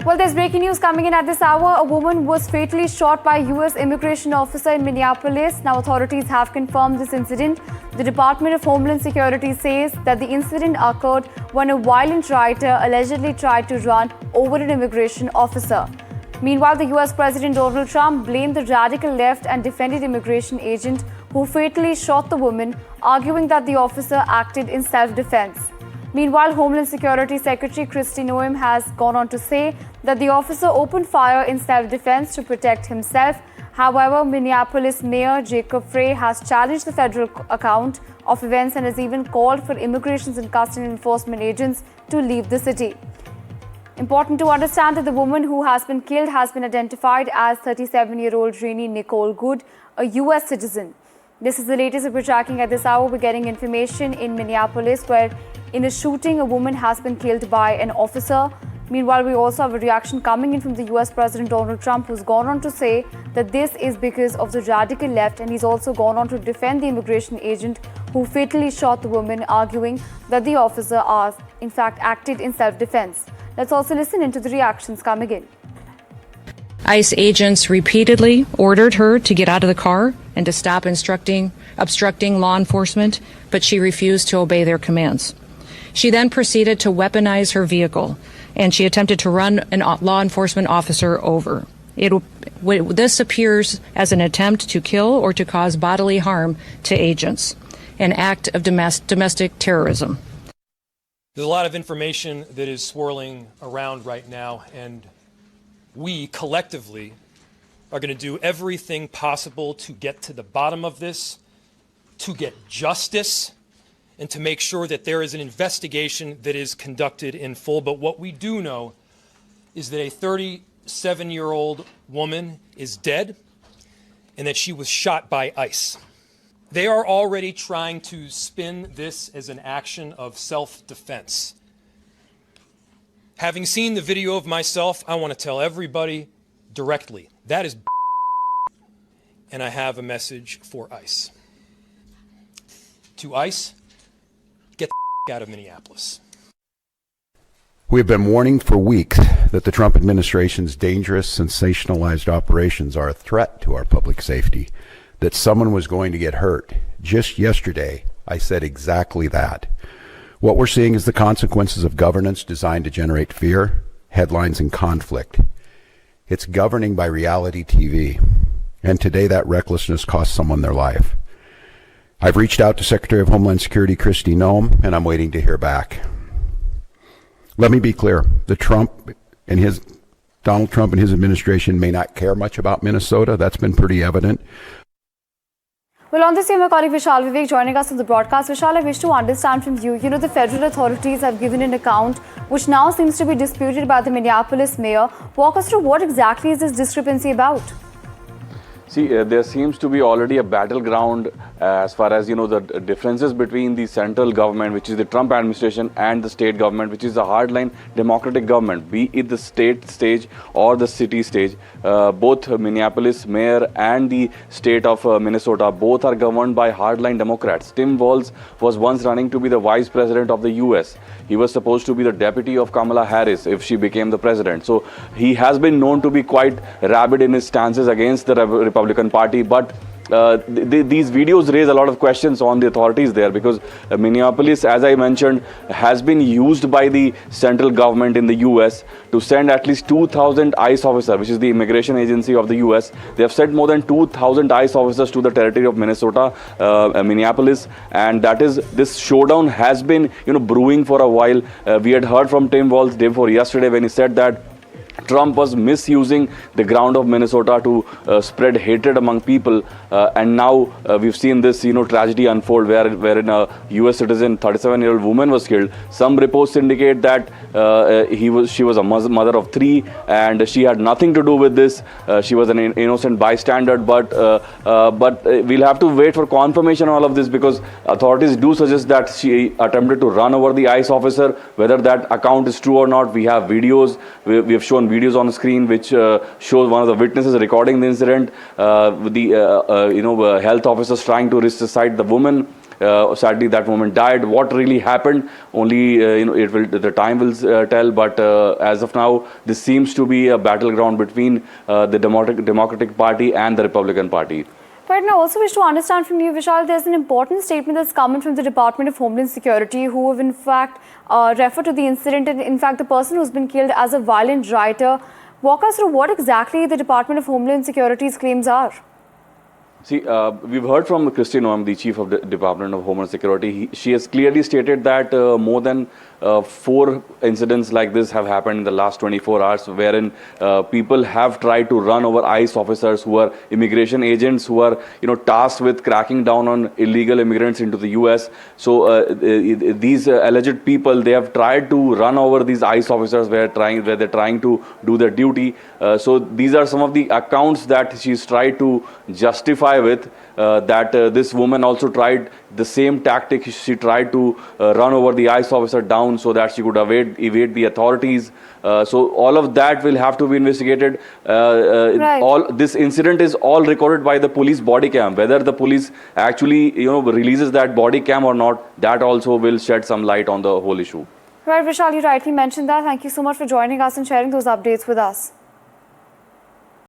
Well, there's breaking news coming in at this hour. A woman was fatally shot by a US immigration officer in Minneapolis. Now, authorities have confirmed this incident. The Department of Homeland Security says that the incident occurred when a violent rioter allegedly tried to run over an immigration officer. Meanwhile, the US President Donald Trump blamed the radical left and defended immigration agent who fatally shot the woman, arguing that the officer acted in self-defense. Meanwhile, Homeland Security Secretary Kristi Noem has gone on to say that the officer opened fire in self-defense to protect himself. However, Minneapolis Mayor Jacob Frey has challenged the federal account of events and has even called for immigration and customs enforcement agents to leave the city. Important to understand that the woman who has been killed has been identified as 37-year-old Renee Nicole Good, a US citizen. This is the latest that we're tracking at this hour. We're getting information in Minneapolis where in a shooting, a woman has been killed by an officer. Meanwhile, we also have a reaction coming in from the US President Donald Trump, who's gone on to say that this is because of the radical left, and he's also gone on to defend the immigration agent who fatally shot the woman, arguing that the officer in fact acted in self-defense. Let's also listen into the reactions coming in. ICE agents repeatedly ordered her to get out of the car and to stop obstructing law enforcement, but she refused to obey their commands. She then proceeded to weaponize her vehicle, and she attempted to run a law enforcement officer over. This appears as an attempt to kill or to cause bodily harm to agents, an act of domestic terrorism. There's a lot of information that is swirling around right now, and we collectively are going to do everything possible to get to the bottom of this, to get justice, and to make sure that there is an investigation that is conducted in full. But what we do know is that a 37-year-old woman is dead and that she was shot by ICE. They are already trying to spin this as an action of self-defense. Having seen the video of myself, I want to tell everybody directly, that is and I have a message for ICE. To ICE, get the out of Minneapolis. We have been warning for weeks that the Trump administration's dangerous, sensationalized operations are a threat to our public safety, that someone was going to get hurt. Just yesterday, I said exactly that. What we're seeing is the consequences of governance designed to generate fear, headlines, and conflict. It's governing by reality TV. And today that recklessness cost someone their life. I've reached out to Secretary of Homeland Security Kristi Noem, and I'm waiting to hear back. Let me be clear. Donald Trump and his administration may not care much about Minnesota. That's been pretty evident. Well, on this, my colleague Vishal Vivek joining us on the broadcast. Vishal, I wish to understand from you, the federal authorities have given an account which now seems to be disputed by the Minneapolis mayor. Walk us through what exactly is this discrepancy about? See, there seems to be already a battleground as far as, the differences between the central government, which is the Trump administration, and the state government, which is the hardline democratic government, be it the state stage or the city stage. Both Minneapolis mayor and the state of Minnesota, both are governed by hardline Democrats. Tim Walz was once running to be the vice president of the US. He was supposed to be the deputy of Kamala Harris if she became the president. So he has been known to be quite rabid in his stances against the Republican Party, but these videos raise a lot of questions on the authorities there, because Minneapolis, as I mentioned, has been used by the central government in the US to send at least 2,000 ICE officers, which is the immigration agency of the US. They have sent more than 2,000 ICE officers to the territory of Minnesota, Minneapolis, and this showdown has been brewing for a while. We had heard from Tim Walz day before yesterday when he said that Trump was misusing the ground of Minnesota to spread hatred among people, and now we've seen this tragedy unfold wherein a US citizen, 37-year-old woman, was killed. Some reports indicate that she was a mother of 3 and she had nothing to do with this. She was an innocent bystander, but we'll have to wait for confirmation on all of this, because authorities do suggest that she attempted to run over the ICE officer. Whether that account is true or not, we have videos. We have shown videos on the screen which shows one of the witnesses recording the incident with the health officers trying to resuscitate the woman. sadly that woman died. What really happened? Only the time will tell. But as of now, this seems to be a battleground between the Democratic Party and the Republican Party. But I also wish to understand from you, Vishal, there's an important statement that's coming from the Department of Homeland Security, who have in fact referred to the incident and in fact the person who's been killed as a violent rioter. Walk us through what exactly the Department of Homeland Security's claims are. See, we've heard from Kristi Noem, the Chief of the Department of Homeland Security. She has clearly stated that more than 4 incidents like this have happened in the last 24 hours, wherein people have tried to run over ICE officers who are immigration agents who are, tasked with cracking down on illegal immigrants into the US. So these alleged people, they have tried to run over these ICE officers where they're trying to do their duty. So these are some of the accounts that she's tried to justify with that this woman also tried the same tactic. She tried to run over the ICE officer down so that she could evade the authorities. So all of that will have to be investigated. Right. All this incident is all recorded by the police body cam. Whether the police actually releases that body cam or not, that also will shed some light on the whole issue. Right, Vishal, you rightly mentioned that. Thank you so much for joining us and sharing those updates with us.